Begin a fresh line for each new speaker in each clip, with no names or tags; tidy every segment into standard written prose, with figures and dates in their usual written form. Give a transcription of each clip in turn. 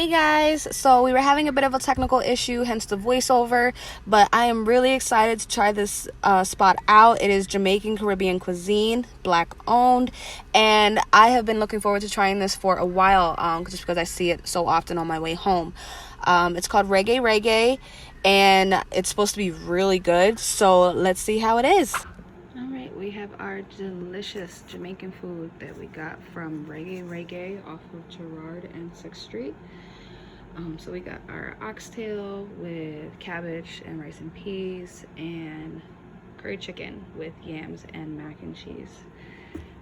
Hey guys, so we were having a bit of a technical issue, hence the voiceover, but I am really excited to try this spot out. It is Jamaican Caribbean cuisine, black owned, and I have been looking forward to trying this for a while, just because I see it so often on my way home. It's called Reggae, and it's supposed to be really good, so let's see how it is. Alright, we have our delicious Jamaican food that we got from Reggae off of Girard and 6th Street. So we got our oxtail with cabbage and rice and peas, and curry chicken with yams and mac and cheese.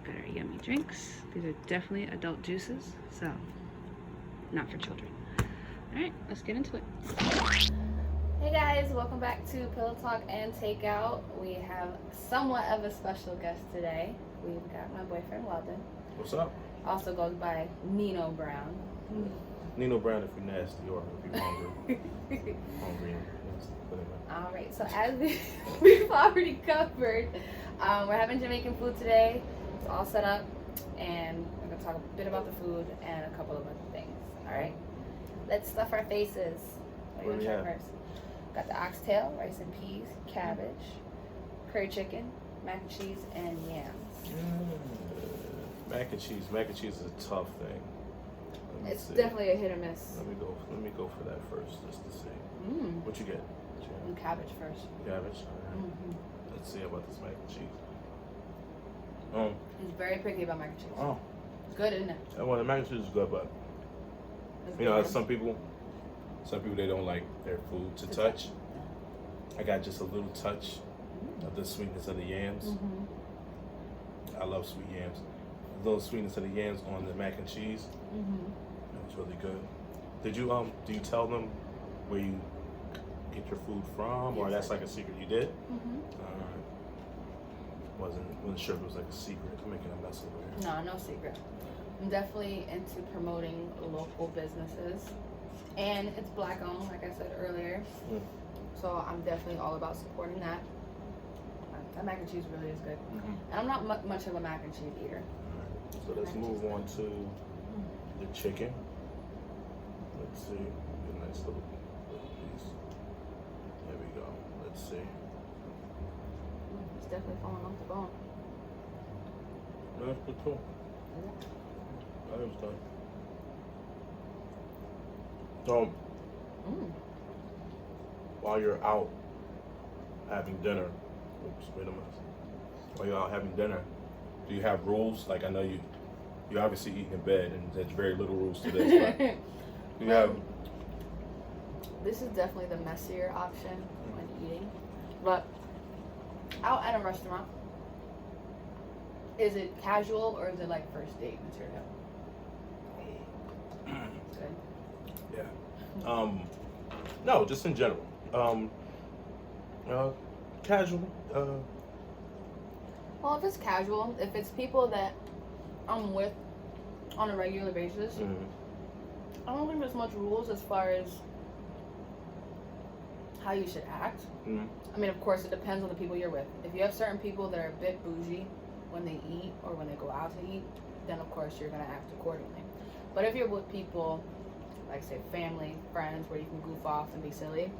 Got our yummy drinks. These are definitely adult juices, so not for children. Alright, let's get into it. Hey guys, welcome back to Pillow Talk and Takeout. We have somewhat of a special guest today. We've got my boyfriend Weldon.
What's up?
Also goes by Nino Brown.
Nino Brown if you're nasty or if you're hungry. Hungry and nasty.
Alright, so as we've already covered, we're having Jamaican food today. It's all set up, and we're going to talk a bit about the food and a couple of other things. Alright? Let's stuff our faces. What do you want to try first? Got the oxtail, rice and peas, cabbage, curry chicken, mac and cheese, and yams.
Mac and cheese. Mac and cheese is a tough thing.
It's definitely a hit or miss.
Let me go for that first, just to see. What you get?
Cabbage first.
Cabbage. Right. Let's see about this mac and cheese.
He's very picky about mac and cheese.
Oh,
It's good, isn't it?
well, the mac and cheese is good, but some people they don't like their food to touch. I got just a little touch of the sweetness of the yams. I love sweet yams. A little sweetness of the yams on the mac and cheese. It's really good. Did you do you tell them where you get your food from, or that's like a secret? You did. Wasn't sure if it was like a secret. I'm making a mess of it.
No secret. I'm definitely into promoting local businesses, and it's black owned, like I said earlier. So I'm definitely all about supporting that. That mac and cheese really is good, and I'm not much of a mac and cheese eater.
So let's move on to the chicken. Let's see, a nice little piece. There we go. Let's see.
It's definitely falling off the bone.
No, that's good too. I think it's good. So, while you're out having dinner, while you're out having dinner, do you have rules? Like, I know you're obviously eating in bed, and there's very little rules to this. But do you have?
This is definitely the messier option when eating, but out at a restaurant, is it casual or is it like first date material? Good.
Yeah. No, just in general. Casual.
Well, if it's casual, if it's people that I'm with on a regular basis, I don't think there's much rules as far as how you should act. I mean, of course, it depends on the people you're with. If you have certain people that are a bit bougie when they eat or when they go out to eat, then of course you're going to act accordingly. But if you're with people, like say family, friends, where you can goof off and be silly,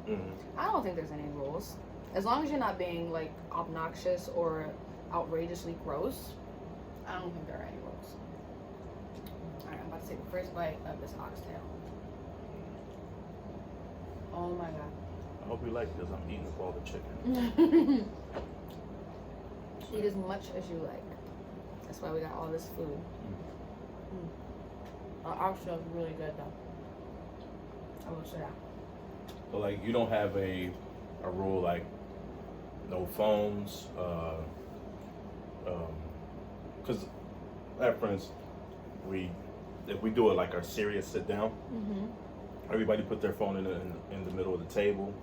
I don't think there's any rules. As long as you're not being like obnoxious or outrageously gross, I don't think there are any rules. Alright, I'm about to take the first bite of this oxtail. Oh my god.
I hope you like it, because I'm eating up all the chicken.
Eat as much as you like. That's why we got all this food. Our oxtail is really good though. I will say that.
But like, you don't have a rule like no phones, because I have friends, if we do it like our serious sit down, everybody put their phone in the middle of the table,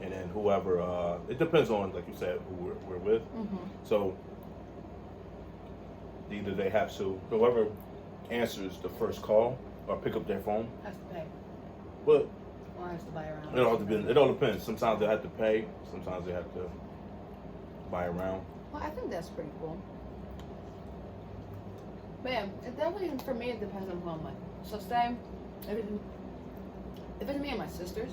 and then whoever, it depends on, like you said, who we're with. So either they have to, whoever answers the first call or pick up their phone
has to pay.
But
Or has to buy around.
it all depends. Sometimes they have to pay, sometimes they have to buy around.
Well, I think that's pretty cool. But yeah, it definitely, for me, it depends on who I'm with. So say If it's me and my sisters,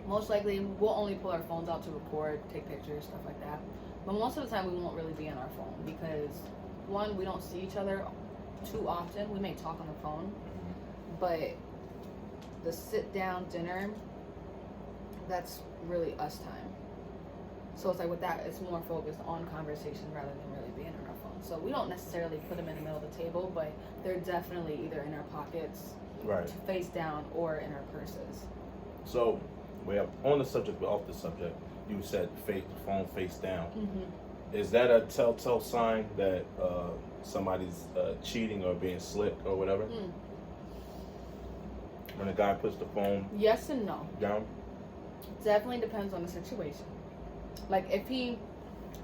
most likely we'll only pull our phones out to record, take pictures, stuff like that. But most of the time we won't really be on our phone because, one, we don't see each other too often. We may talk on the phone, but the sit-down dinner, that's really us time. So it's like with that, it's more focused on conversation rather than really being on our phone. So we don't necessarily put them in the middle of the table, but they're definitely either in our pockets,
right,
face down, or in our purses.
So, on the subject, but off the subject, you said phone face down. Is that a telltale sign that somebody's cheating or being slick or whatever? When a guy puts the phone
yes and no
down?
Definitely depends on the situation. Like if you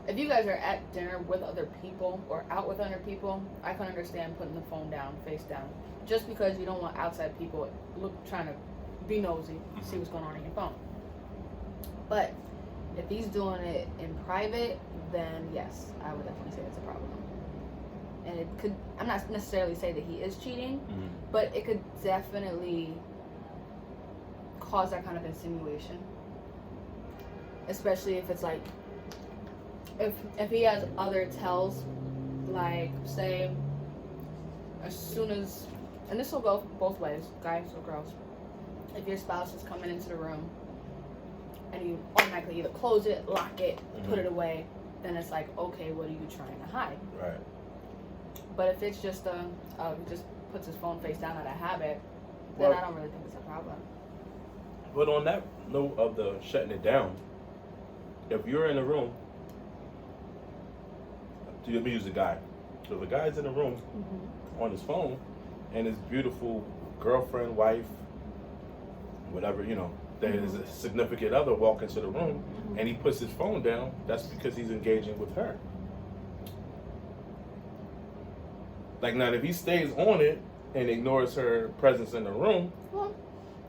guys are at dinner with other people or out with other people, I can understand putting the phone down, face down, just because you don't want outside people trying to be nosy, see what's going on in your phone. But if he's doing it in private, then yes, I would definitely say it's a problem. And it could, I'm not necessarily say that he is cheating, but it could definitely cause that kind of insinuation. Especially if it's like, if he has other tells, like say, as soon as, and this will go both ways, guys or girls, if your spouse is coming into the room and you automatically either close it, lock it, put it away, then it's like, okay, what are you trying to hide?
Right.
But if it's just he just puts his phone face down out of habit, then I don't really think it's a problem.
But on that note of the shutting it down, if you're in a room, let me use a guy. So if a guy's in a room on his phone and his beautiful girlfriend, wife, whatever, that is a significant other walk into the room and he puts his phone down, that's because he's engaging with her. Like now, if he stays on it and ignores her presence in the room,
well,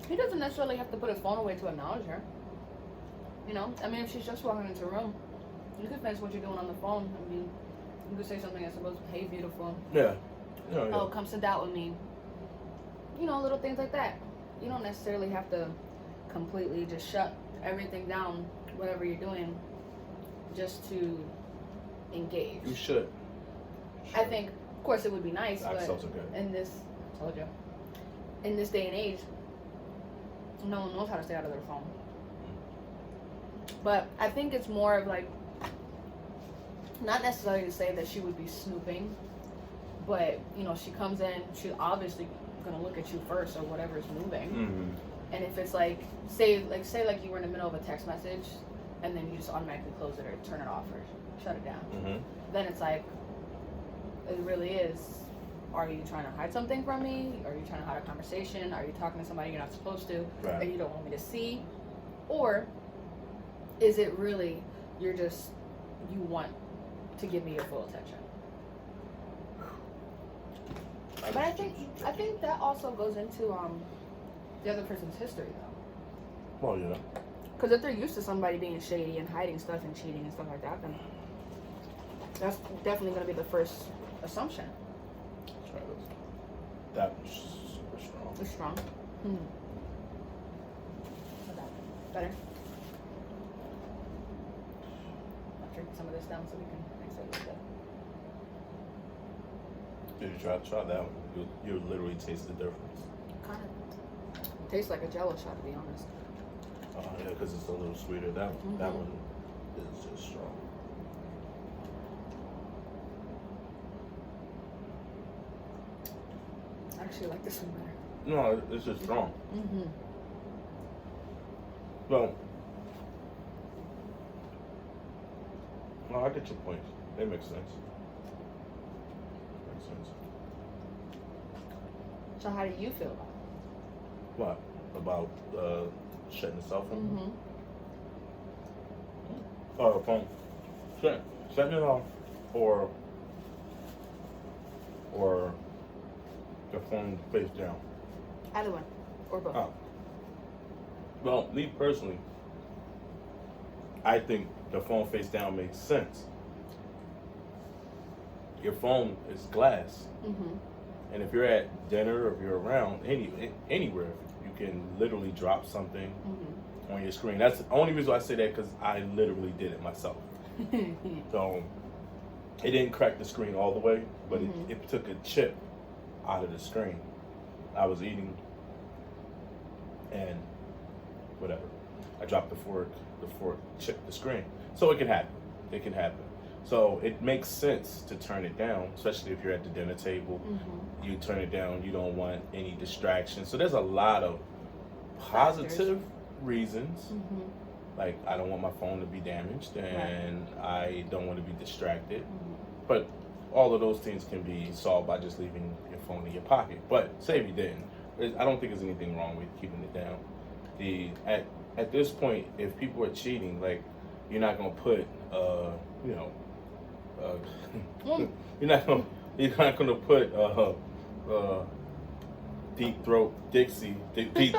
he doesn't necessarily have to put his phone away to acknowledge her. I mean, if she's just walking into a room, you could finish what you're doing on the phone. I mean, you could say something that's supposed to, hey, beautiful.
Yeah.
Oh, come sit down with me. Little things like that. You don't necessarily have to completely just shut everything down, whatever you're doing, just to engage.
You should.
I think, of course, it would be nice, but in this day and age, no one knows how to stay out of their phone. But I think it's more of like, not necessarily to say that she would be snooping, but she comes in, she's obviously gonna look at you first or whatever's moving. And if it's like say you were in the middle of a text message and then you just automatically close it or turn it off or shut it down, then it's like, it really is, are you trying to hide something from me? Are you trying to hide a conversation? Are you talking to somebody you're not supposed to, and you don't want me to see? Or is it really you want to give me your full attention? But I think that also goes into the other person's history though.
Well, yeah.
Because if they're used to somebody being shady and hiding stuff and cheating and stuff like that, then that's definitely going to be the first assumption.
That's right. That was super strong.
It's strong. Better. I'll drink some of this down so we can mix it with it.
Did you try that one? You literally taste the difference.
Kind of tastes like a Jello shot, to be honest.
Yeah, because it's a little sweeter. That one is just strong.
I actually like this one better.
No, it's just strong. Well, no, I get your point. It makes sense.
So how do you feel about it?
What? About shutting the cell phone? Oh, the phone. Shutting it off or the phone face down.
Either one. Or both.
Oh. Well, me personally, I think the phone face down makes sense. Your phone is glass. And if you're at dinner or if you're around anywhere, you can literally drop something on your screen. That's the only reason I say that, because I literally did it myself. So it didn't crack the screen all the way, but it took a chip out of the screen. I was eating and whatever. I dropped the fork chipped the screen. So it can happen. It can happen. So it makes sense to turn it down, especially if you're at the dinner table. You turn it down, you don't want any distractions. So there's a lot of positive reasons. Like, I don't want my phone to be damaged, and I don't want to be distracted. But all of those things can be solved by just leaving your phone in your pocket. But say if you didn't, I don't think there's anything wrong with keeping it down. At this point, if people are cheating, like, you're not gonna put you're not gonna put Deep Throat Dixie, Deep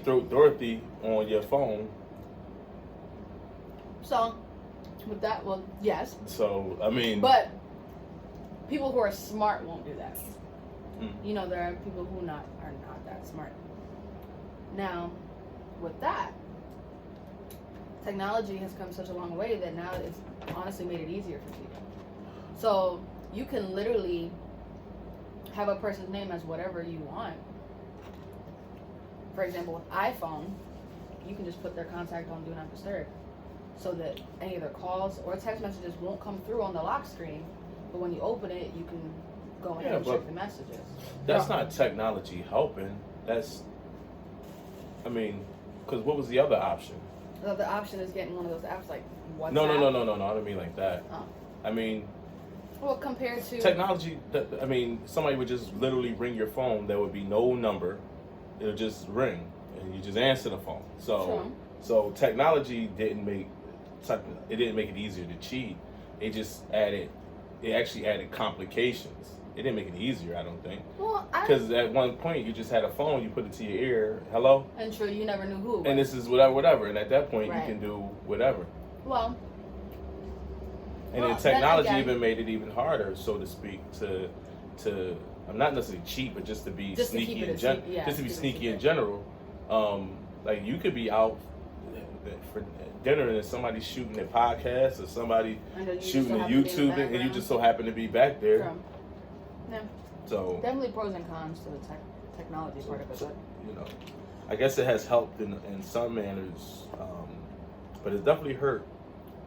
Throat Dorothy on your phone.
So with that, well, yes.
So I mean,
but people who are smart won't do that. You know, there are people who are not that smart. Now, with that, technology has come such a long way that now it's honestly made it easier for people. So you can literally have a person's name as whatever you want. For example, with iPhone, you can just put their contact on Do Not Disturb, so that any of their calls or text messages won't come through on the lock screen. But when you open it, you can go ahead and check the messages.
That's not technology helping. That's, I mean, because what was the other option?
The other option is getting one of those apps like WhatsApp.
No. I don't mean like that.
Oh.
I mean,
well, compared to
technology, I mean, somebody would just literally ring your phone. There would be no number. It'll just ring, and you just answer the phone. So technology didn't make it easier to cheat. It actually added complications. It didn't make it easier, I don't think.
Well,
because at one point you just had a phone, you put it to your ear, hello,
and sure, you never knew who it was.
and this is whatever, and at that point you can do whatever.
Well,
and then technology even made it even harder, so to speak, to I'm not necessarily cheat, but just to be sneaky in general. Like, you could be out for dinner and somebody's shooting a podcast or somebody shooting a YouTube, and you just so happen to be back there.
True. Yeah.
So
definitely pros and cons to the technology part of it. But
you know, I guess it has helped in some manners, but it's definitely hurt.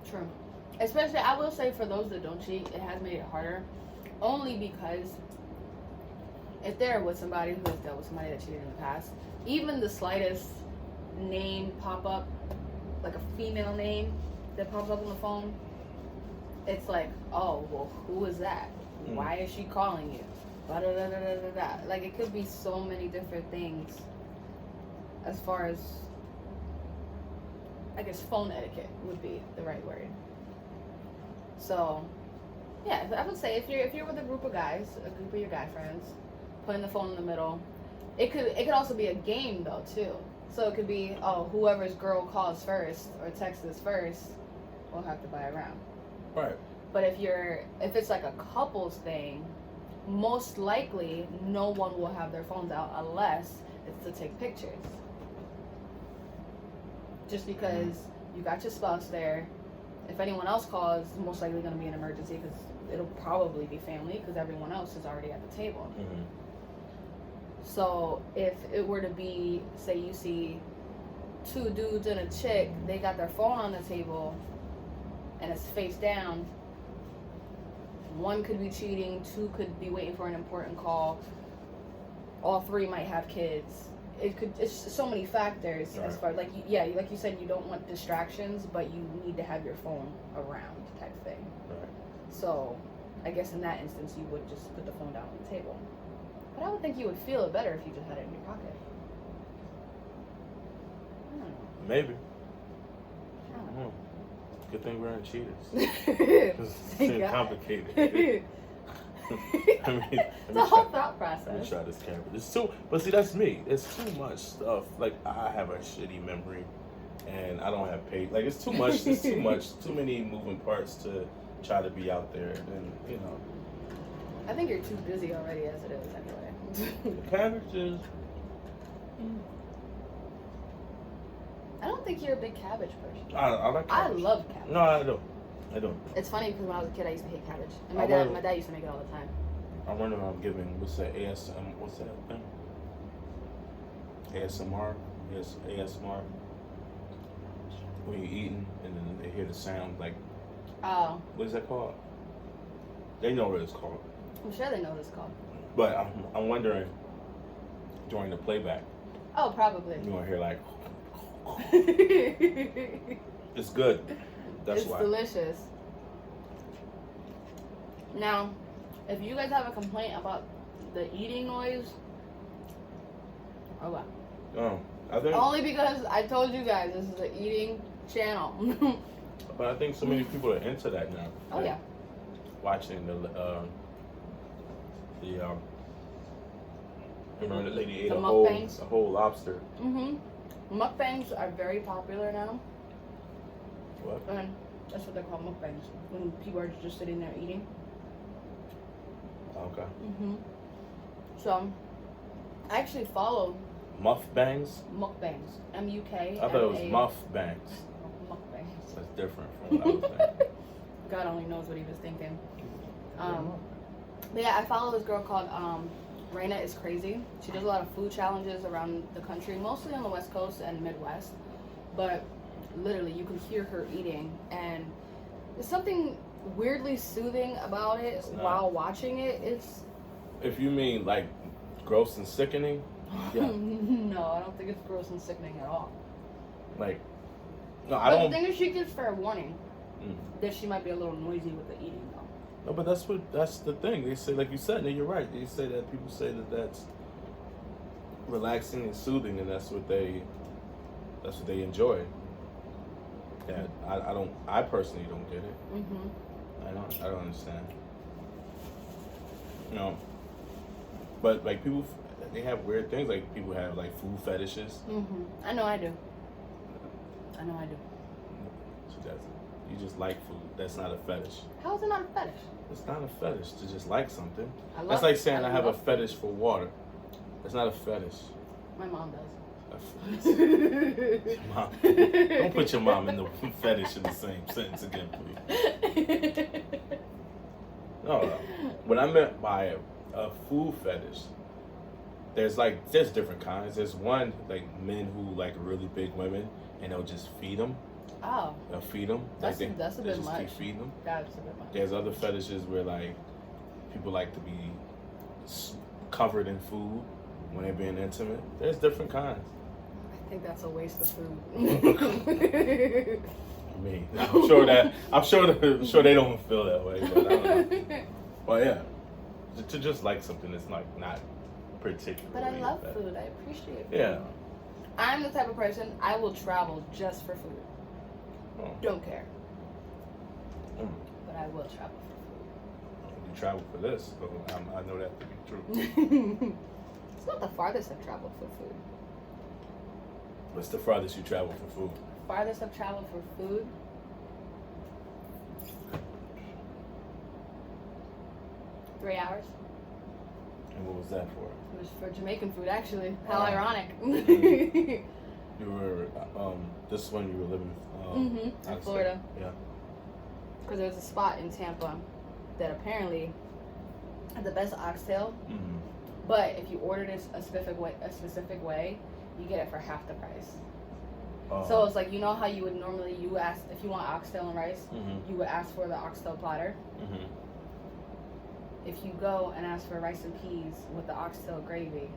True. Especially, I will say, for those that don't cheat, it has made it harder. Only because if they're with somebody who has dealt with somebody that cheated in the past, even the slightest name pop up, like a female name that pops up on the phone, it's like, oh, well, who is that? Why is she calling you? Blah, blah, blah, blah, blah, blah. Like, it could be so many different things as far as, I guess, phone etiquette would be the right word. So, yeah, I would say if you're with a group of guys, a group of your guy friends, putting the phone in the middle. It could also be a game though too. So it could be, oh, whoever's girl calls first or texts us first, we'll have to buy a round.
Right.
But if it's like a couples thing, most likely no one will have their phones out unless it's to take pictures. Just because you got your spouse there. If anyone else calls, it's most likely going to be an emergency, because it'll probably be family, because everyone else is already at the table. So if it were to be, say you see two dudes and a chick, they got their phone on the table and it's face down, one could be cheating, two could be waiting for an important call, all three might have kids. It's so many factors. Right. As far like you said, you don't want distractions, but you need to have your phone around type thing.
Right.
So I guess in that instance you would just put the phone down on the table. But I would think you would feel it better if you just had it in your pocket. I don't know.
Maybe.
I don't know.
Good thing we're in cheaters. It's complicated. I mean,
it's a whole thought process.
Let me try this camera. But see, that's me. It's too much stuff. Like, I have a shitty memory, and I don't have patience. Like, it's too much. It's too much. Too many moving parts to try to be out there. And you know,
I think you're too busy already as it is anyway.
The cabbage is.
I don't think you're a big cabbage person.
I like cabbage.
I love cabbage.
No, I don't. I don't.
It's funny because when I was a kid, I used to hate cabbage, and
I
my
wonder-
dad used to make it all the time.
I wonder if I'm giving, what's that, what's that thing? ASMR? Yes, ASMR. When you're eating and then they hear the sound, like,
Oh,
what is that called? They know what it's called.
I'm sure they know what it's called.
But I'm wondering, during the playback,
Oh, probably.
you're going to hear like, it's good. That's
it's
why.
delicious. Now, if you guys have a complaint about the eating noise, oh wow.
Oh, I think,
Only because I told you guys this is an eating channel.
but I think so many people are into that now.
Oh
Like,
yeah.
Watching remember the lady ate
The
a
mukbangs?
whole lobster.
Mhm. Mukbangs are very popular now,
What?
and that's what they're called, mukbangs. When people are just sitting there eating.
Okay.
Mhm. So, I actually follow
Muff bangs?
mukbangs. M-U-K.
I thought it was muff bangs.
Mukbangs.
That's different from what I was thinking.
God only knows what he was thinking. But yeah, I follow this girl called Raina is Crazy. She does a lot of food challenges around the country, mostly on the West Coast and Midwest. But literally, you can hear her eating, and there's something weirdly soothing about it
It's not.
while watching it. It's
If you mean like gross and sickening, yeah.
no, I don't think it's gross and sickening at all.
Like, no, I
But the
don't.
thing is, she gives fair warning
Mm.
that she might be a little noisy with the eating, though.
No, but that's the thing. They say, like you said, and you're right. They say that people say that that's relaxing and soothing, and that's what they enjoy. And I personally don't get it.
Mm-hmm.
I don't understand. You know, but like people, they have weird things. Like people have like food fetishes.
Mm-hmm. I know I do.
You just like food. That's not a fetish.
How is it not a fetish?
It's not a fetish to just like something.
I
That's
love-
like saying I have a
love-
fetish for water. That's not a fetish.
My mom does.
Mom, don't put your mom and the fetish in the same sentence again, please. No, what I meant by a food fetish, there's different kinds. There's one like men who like really big women and they'll just feed them.
Oh,
They'll feed them.
that's a
they
bit
just
much.
keep feeding them.
That's a bit much.
There's other fetishes where like people like to be covered in food when they're being intimate. There's different kinds.
I think that's a waste of food.
Me, I'm sure they don't feel that way, but I don't know. Well, yeah, to just like something that's like not particularly.
But I love
bad.
food. I appreciate food.
Yeah.
I'm the type of person, I will travel just for food.
Oh.
Don't care.
Mm.
But I will travel for
You travel for this, so I know that to be true.
food. It's not the farthest I've traveled for food.
What's the farthest you travel for food?
Farthest I've traveled for food? Three hours.
And what was that for?
It was for Jamaican food, actually. How
Wow.
ironic.
You were this one you were living
In
out of
Florida.
state. Yeah.
Because there's a spot in Tampa that apparently had the best oxtail,
Mm-hmm.
but if you ordered it a specific way, you get it for half the price. So it's like, you know how you would normally, you ask, if you want oxtail and rice,
Mm-hmm.
you would ask for the oxtail platter.
Mm-hmm.
If you go and ask for rice and peas with the oxtail gravy,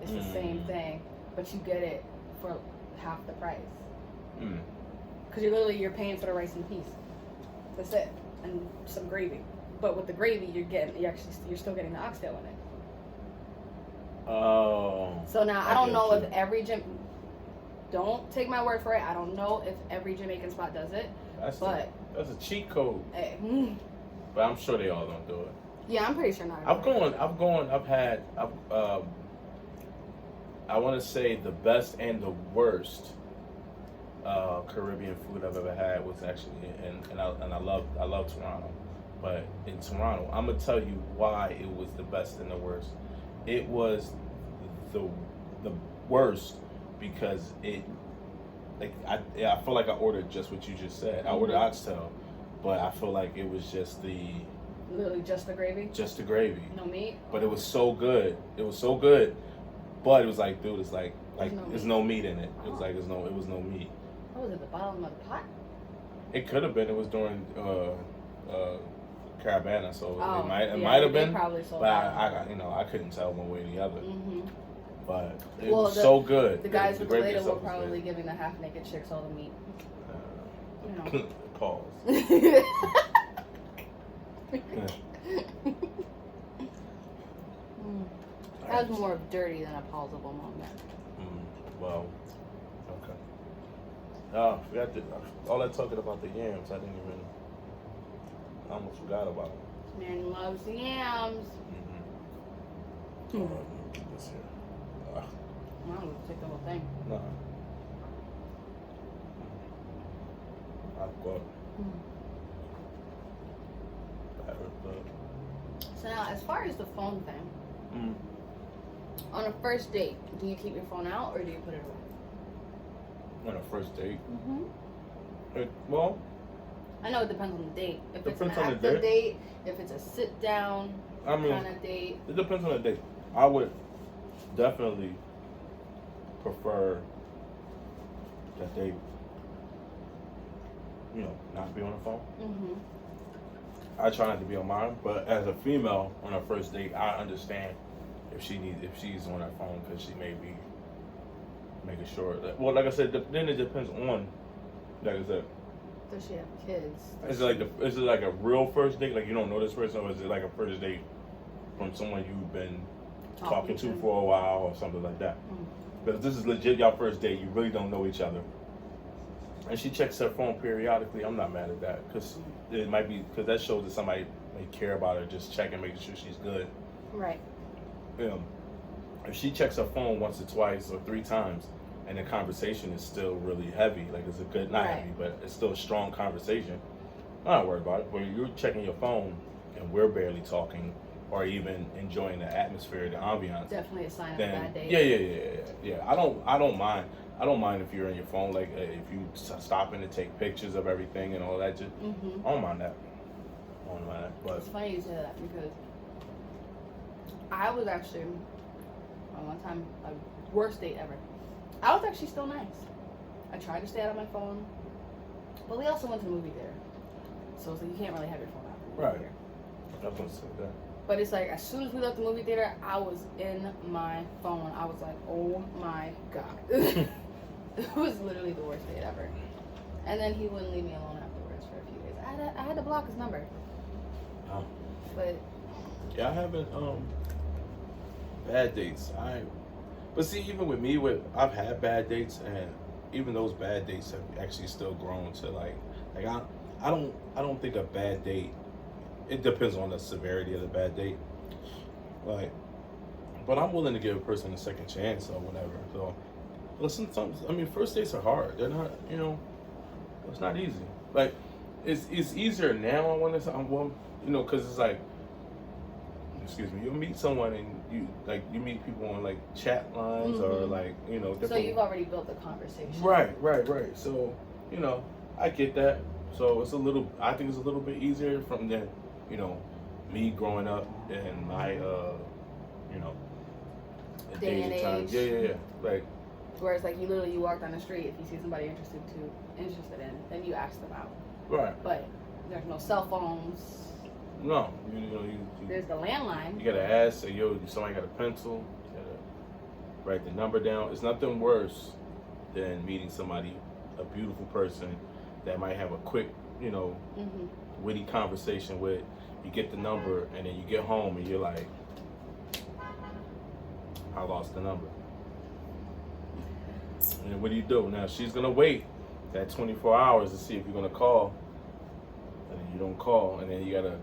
it's the same thing, but you get it for half the price.
Mm.
Because you're paying for the rice and peas. That's it, and some gravy. But with the gravy, you're still getting the oxtail in it.
Oh.
So now I
I
don't
get
know
you.
if don't take my word for it. I don't know if every Jamaican spot does it.
That's
But
a cheat code.
eh,
But I'm sure they all don't do it.
yeah, I'm pretty sure not.
I want to say the best and the worst Caribbean food I've ever had was actually and I love Toronto, But in Toronto, I'm gonna tell you why it was the best and the worst. It was the worst because it, like, I feel like I ordered just what you just said. I ordered oxtail, but I feel like it was just
literally just the gravy.
Just the gravy.
No meat.
But it was so good. It was so good. But it was like, dude, it's like there's no meat in it. It was like it was no meat.
What was it? The bottom of the pot?
It could have been. It was during Caravana, so it might have been.
Probably sold
but
out.
I couldn't tell one way or the other.
Mm-hmm.
But it was so good.
The guys with the
gravy
later were
itself was
probably
good.
giving the half naked chicks all the meat.
Pause.
That was more dirty than a pausable moment.
Well, okay. Oh, I forgot all that talking about the yams. I almost forgot about it.
Man loves yams.
This here.
I'm gonna take the whole thing.
No. I've got
So now, as far as the phone thing, on a first date, do you keep your phone out or do you put it away?
On a first date?
Mm-hmm.
Well,
I know it depends on the date. If it's an
depends on the
active date, if it's a sit down kind of date.
It depends on the date. I would definitely prefer that they, not be on the phone.
Mm-hmm.
I try not to be on mine, but as a female on a first date, I understand if she's on her phone because she may be making sure that. Well, like I said, then it depends on. Like I said,
does she have kids?
is it like a real first date? Like you don't know this person, or is it like a first date from someone you've been talking to for a while or something like that? Because this is legit y'all first date, you really don't know each other. And she checks her phone periodically. I'm not mad at that because it might be because that shows that somebody may care about her, just checking, making sure she's good.
Right.
If she checks her phone once or twice or 3 times, and the conversation is still really heavy, like it's a good, not heavy, but it's still a strong conversation, I'm not worried about it. When you're checking your phone and we're barely talking or even enjoying the atmosphere, the ambiance,
definitely a sign of a bad date.
Yeah. I don't mind. I don't mind if you're on your phone, like if you stopping to take pictures of everything and all that. Just I don't mind that. But
it's funny you say that because I was actually one time a worst date ever. I was actually still nice. I tried to stay out of my phone, but we also went to the movie theater, so it's like you can't really have your phone out.
Right. I was gonna say that.
But it's like as soon as we left the movie theater, I was in my phone. I was like, oh my god. It was literally the worst date ever. And then he wouldn't leave me alone afterwards for a few days. I had to block his number.
Oh.
But
yeah, I haven't bad dates. But see, even with me, I've had bad dates, and even those bad dates have actually still grown to like I don't think a bad date. It depends on the severity of the bad date. Like, but I'm willing to give a person a second chance or whatever. So, but sometimes, first dates are hard. They're not, it's not easy. Like, it's easier now. I want to say, because it's like, excuse me, you meet someone and you meet people on like chat lines or like different.
So you've already built the conversation.
Right. So I get that. So I think it's a little bit easier from the, me growing up in my
day and age.
Yeah. Like.
Whereas like you walk down the street, if you see somebody interested in, then you ask them out.
Right.
But there's no cell phones.
No,
there's the landline.
You gotta ask, say, yo, somebody got a pencil? You gotta write the number down. It's nothing worse than meeting somebody, a beautiful person that might have a quick, witty conversation with. You get the number, and then you get home, and you're like, I lost the number. And what do? Now she's gonna wait that 24 hours to see if you're gonna call, and then you don't call, and then you gotta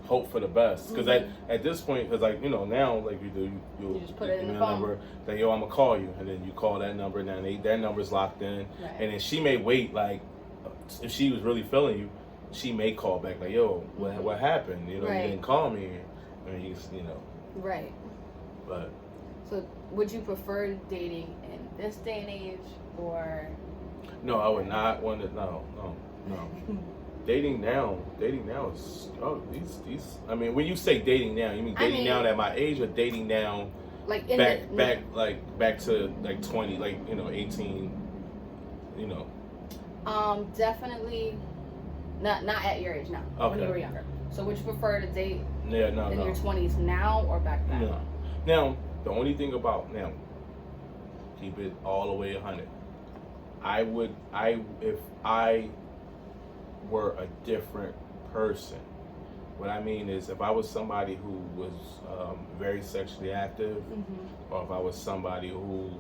hope for the best. Because at this point, because now like you
just put it in the phone.
Number that I'm gonna call you, and then you call that number, and then that number's locked in, and then she may wait like if she was really feeling you, she may call back like, yo, what happened? You know,
Right.
you didn't call me. I mean, you know.
Right.
But.
So, would you prefer dating in this day and age, or?
No, I would not want to. No. Dating now is these. I mean, when you say dating now, you mean dating now at my age, or dating now
like
back to like 20, like, you know, 18, you know.
Definitely not at your age now.
Okay.
When you were younger. So would you prefer to date
in
your 20s now or back then?
No. Now, the only thing about now, keep it all the way 100. If I were a different person. What I mean is, if I was somebody who was very sexually active, or if I was somebody who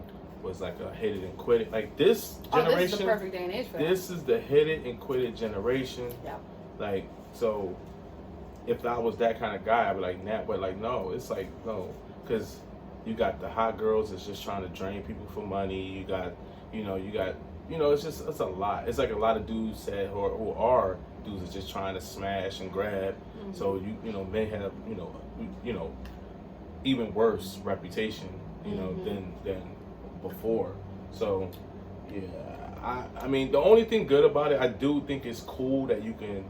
was like a hit it and quit it, like this generation,
this is the perfect day and age for that.
This is the hit it and quit it generation.
Yeah.
Like, so if I was that kind of guy, I'd be like, nah, but like, no, it's like, no, because you got the hot girls that's just trying to drain people for money. You got, it's a lot. It's like a lot of dudes who are dudes that's just trying to smash and grab. So men have even worse reputation than before. So yeah, I mean, the only thing good about it, I do think it's cool that you can,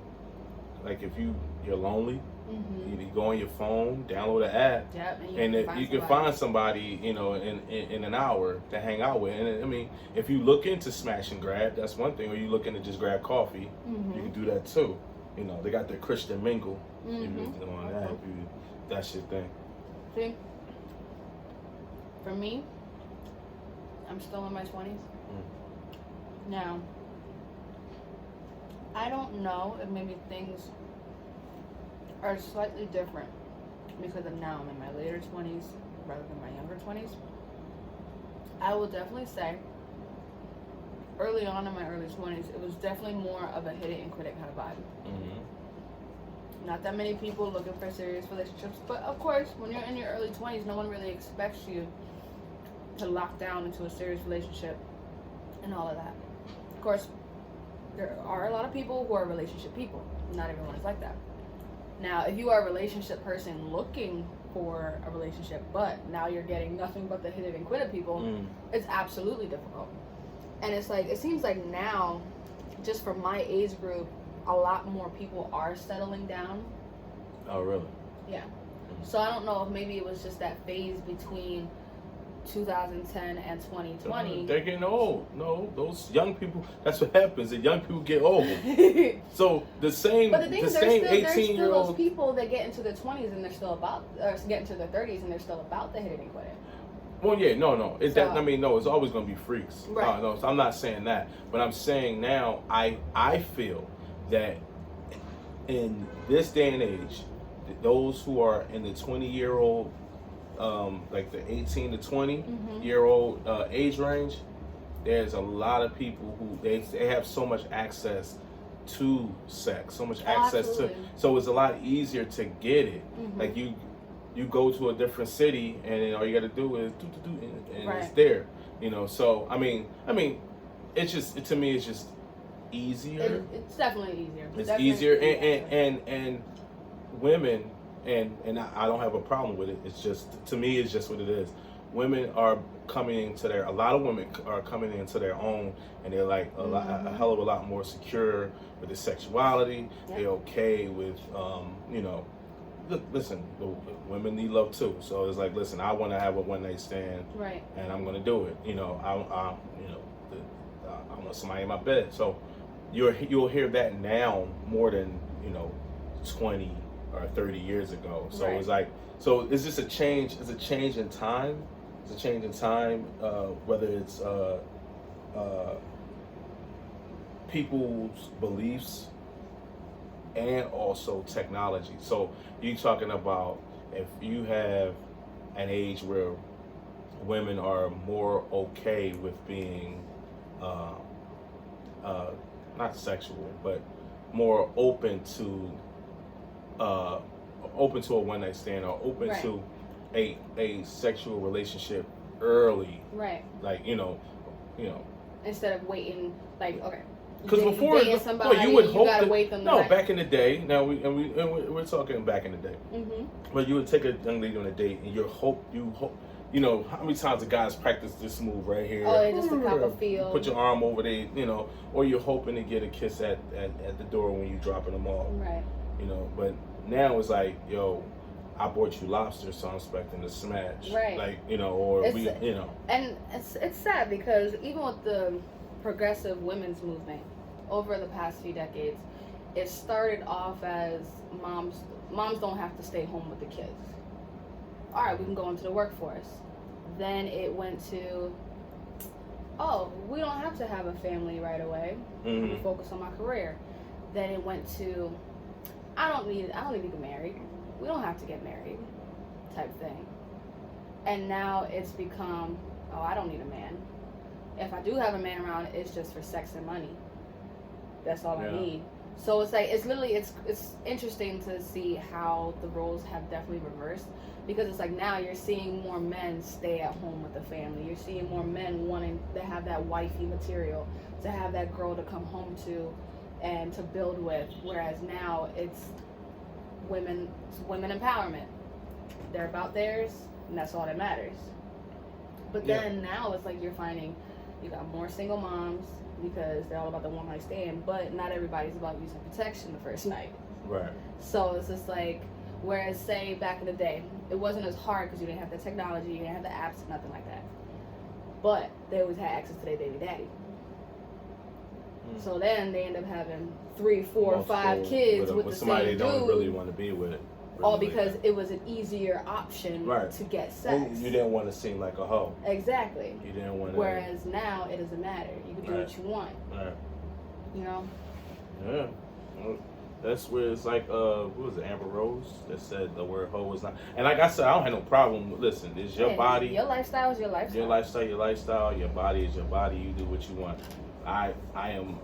like, if you're lonely, you go on your phone, download an app, and you can find somebody, in an hour to hang out with. And I mean, if you look into smash and grab, that's one thing. Or you look into just grab coffee, you can do that too. They got their Christian mingle. If you on that, that's your thing.
See, for me, I'm still in my 20s. Now, I don't know if maybe things are slightly different because of now I'm in my later 20s rather than my younger 20s. I will definitely say early on in my early 20s, it was definitely more of a hit it and quit it kind of vibe. Not that many people looking for serious relationships, but of course, when you're in your early 20s, no one really expects you to lock down into a serious relationship and all of that. Of course, there are a lot of people who are relationship people. Not everyone is like that. Now, if you are a relationship person looking for a relationship, but now you're getting nothing but the hit it and quit it people, it's absolutely difficult. And it's like, it seems like now, just for my age group, a lot more people are settling down.
Oh, really?
Yeah. So I don't know if maybe it was just that phase between 2010 and 2020.
They're getting old. No, those young people, that's what happens. The young people get old. So the same,
but the thing is,
18-year-old.
There's still those people that get into their 20s and they're still get into their 30s and they're still about the hit it and quit it.
Well, yeah, no. No, it's always going to be freaks.
Right.
No, so I'm not saying that. But I'm saying now, I feel that in this day and age, those who are in the 20-year-old, like the 18 to 20-year-old age range, there's a lot of people who they have so much access to sex, so much access to, so it's a lot easier to get it. Like you go to a different city and all you got to do is and it's there. So I mean, it's just, to me, it's just easier.
It's definitely easier.
It's easier, and women, and I don't have a problem with it. It's just, to me, it's just what it is. Women are coming into a lot of women are coming into their own, and they're like a hell of a lot more secure with their sexuality. Yep. They're okay with, listen, women need love too. So it's like, listen, I want to have a one night stand,
right? And
I'm going to do it. I want somebody in my bed. So you'll hear that now more than 20 or 30 years ago. So It's like, so it's just a change. It's a change in time. It's a change in time. Whether it's people's beliefs and also technology. So you're talking about if you have an age where women are more okay with being not sexual, but more open to a one night stand, or open to a sexual relationship early.
Right.
Like,
instead of waiting, like, okay.
Because before,
somebody,
you would hope
gotta
that,
wait them.
No, back in the day. Now we're talking back in the day.
Mm-hmm.
But you would take a young lady on a date, and you hope. You know, how many times the guys practice this move right here?
Oh, they just a cup of feel.
Put your arm over there, you know, or you're hoping to get a kiss at the door when you're dropping them off.
Right.
You know, but now it's like, yo, I bought you lobster, so I'm expecting to smash.
Right.
Like, you know, or
it's,
we, you know.
And it's sad because even with the progressive women's movement over the past few decades, it started off as moms don't have to stay home with the kids. All right, we can go into the workforce. Then it went to, oh, we don't have to have a family right away. I'm gonna focus on my career. Then it went to, I don't need to get married. We don't have to get married, type thing. And now it's become, oh, I don't need a man. If I do have a man around, it's just for sex and money. That's all I need. So it's like, it's literally, it's interesting to see how the roles have definitely reversed, because it's like now you're seeing more men stay at home with the family. You're seeing more men wanting to have that wifey material, to have that girl to come home to and to build with. Whereas now it's women empowerment. They're about theirs, and that's all that matters. But then now it's like you're finding you got more single moms, because they're all about the one night stand, but not everybody's about using protection the first night.
Right.
So it's just like, whereas say back in the day, it wasn't as hard because you didn't have the technology, you didn't have the apps, nothing like that. But they always had access to their baby daddy. So then they end up having 3, 4, 5 kids with the
somebody
same
they don't
dude,
really want to be with.
all because it was an easier option to get sex.
And you didn't want to seem like a hoe.
Exactly.
You didn't want to.
Whereas now it doesn't matter. You can do what you want.
Right.
You know?
Yeah. Well, that's where it's like, what was it, Amber Rose that said the word hoe was not. And like I said, I don't have no problem. Listen, it's your body.
Your lifestyle is your lifestyle.
Your lifestyle. Your body is your body. You do what you want. I am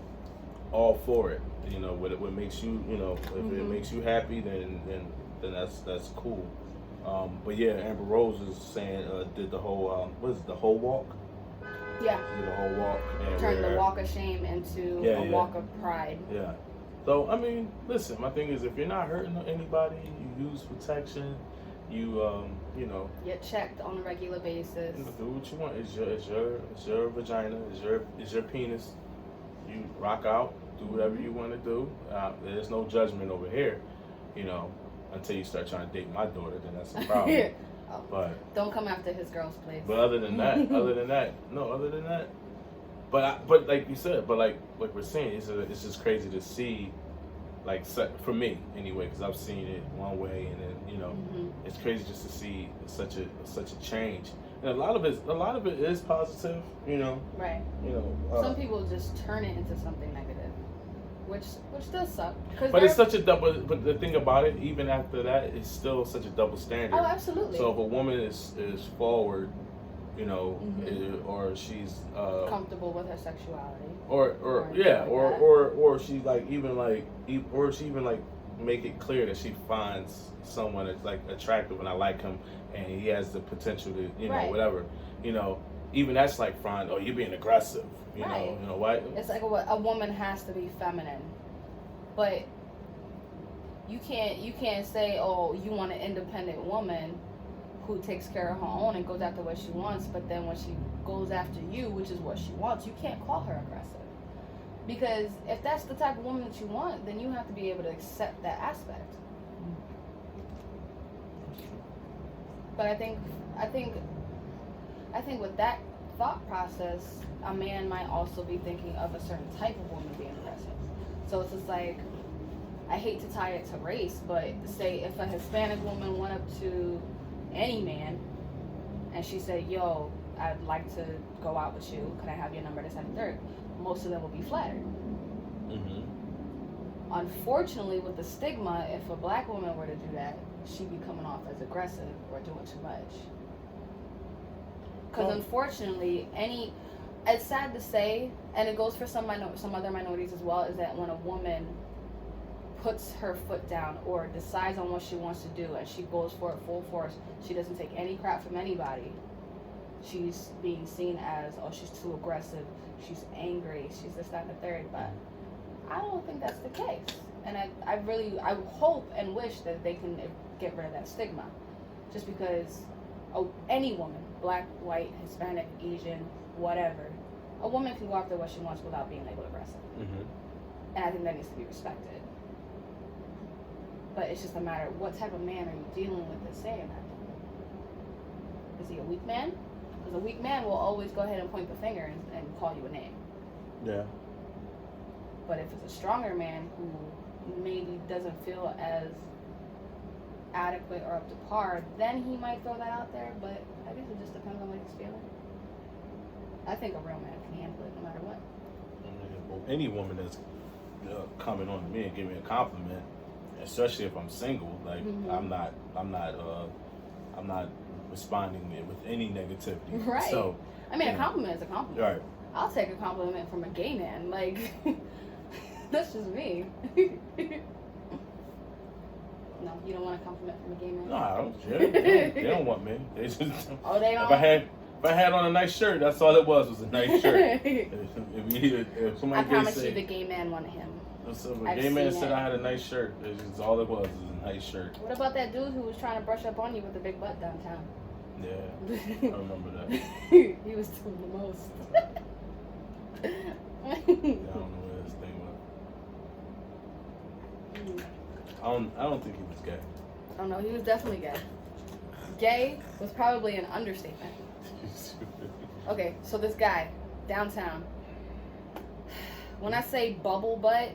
all for it. You know, what makes you, you know, if it makes you happy, then that's cool. But yeah, Amber Rose is saying did the whole what is it, the whole walk?
Yeah.
Did the whole walk and
turned the walk of shame into a walk of pride.
Yeah. So I mean, listen, my thing is, if you're not hurting anybody, you use protection. You know,
get checked on a regular basis.
Do what you want. It's your vagina. It's your penis. You rock out. Do whatever you want to do. There's no judgment over here. You know, until you start trying to date my daughter, then that's a problem. But
don't come after his girl's place.
But other than that, But like you said, like we're saying, it's just crazy to see. Like for me anyway, because I've seen it one way, and then you know, it's crazy just to see such a change. And a lot of it is positive, you know.
Right.
You know.
Some people just turn it into something negative, which does suck.
But it's such a double. But the thing about it, even after that, it's still such a double standard.
Oh, absolutely.
So if a woman is forward, you know, or she's
comfortable with her sexuality,
or she even make it clear that she finds someone that's like attractive and I like him and he has the potential to, you know, whatever, you know, even that's like fine. Oh, you're being aggressive, you know what?
It's like a woman has to be feminine, but you can't say, oh, you want an independent woman who takes care of her own and goes after what she wants, but then when she goes after you, which is what she wants, you can't call her aggressive. Because if that's the type of woman that you want, then you have to be able to accept that aspect. But I think with that thought process, a man might also be thinking of a certain type of woman being aggressive. So it's just like, I hate to tie it to race, but say if a Hispanic woman went up to any man and she said, yo, I'd like to go out with you, can I have your number, this and the third, most of them will be flattered. Unfortunately, with the stigma, if a black woman were to do that, she'd be coming off as aggressive or doing too much. Because unfortunately, it's sad to say, and it goes for some other minorities as well, is that when a woman puts her foot down or decides on what she wants to do and she goes for it full force, she doesn't take any crap from anybody, she's being seen as, oh, she's too aggressive, she's angry, she's this, that, and the third. But I don't think that's the case. And I hope and wish that they can get rid of that stigma. Just because any woman, black, white, Hispanic, Asian, whatever, a woman can go after what she wants without being labeled aggressive. And I think that needs to be respected. But it's just a matter of what type of man are you dealing with that's saying that? Is he a weak man? Because a weak man will always go ahead and point the finger and call you a name.
Yeah.
But if it's a stronger man who maybe doesn't feel as adequate or up to par, then he might throw that out there. But I guess it just depends on what he's feeling. I think a real man can handle it no matter what.
Well, any woman that's coming on to me and giving me a compliment, especially if I'm single, like I'm not responding with any negativity.
Right.
So
I mean, a compliment is a compliment.
Right.
I'll take a compliment from a gay man. Like, that's just me. No, you don't want a compliment from a gay man?
No, I don't. They don't want me. They just.
Oh, they don't.
If I had on a nice shirt, that's all it was a nice shirt. if somebody
I promise
say,
you, the gay man wanted him.
So if a gay man said I had a nice shirt, that's all it was a nice shirt.
What about that dude who was trying to brush up on you with the big butt downtown?
Yeah, I remember that.
He was doing the most.
I don't know where this thing went. I don't think he was gay.
Oh no, he was definitely gay. Gay was probably an understatement. Okay, so this guy downtown. When I say bubble butt,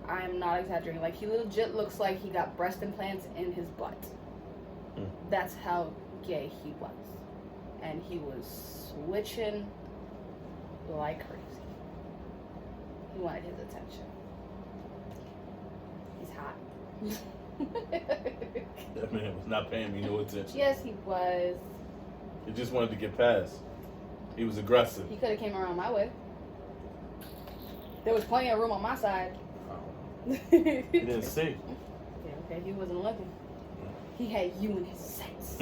I'm not exaggerating. Like, he legit looks like he got breast implants in his butt. That's how gay he was. And he was switching like crazy. He wanted his attention. He's hot.
That man was not paying me no attention.
Yes, he was.
He just wanted to get past. He was aggressive.
He could have came around my way. There was plenty of room on my side.
He didn't see.
Yeah, okay, he wasn't looking. He had you in his sights.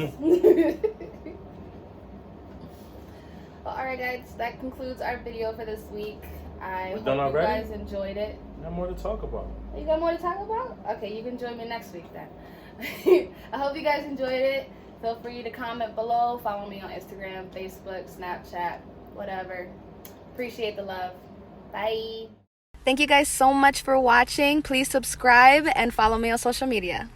Well, alright guys, that concludes our video for this week. I hope you guys enjoyed it.
Got more to talk about.
You got more to talk about? Okay, you can join me next week then. I hope you guys enjoyed it. Feel free to comment below. Follow me on Instagram, Facebook, Snapchat, whatever. Appreciate the love. Bye. Thank you guys so much for watching. Please subscribe and follow me on social media.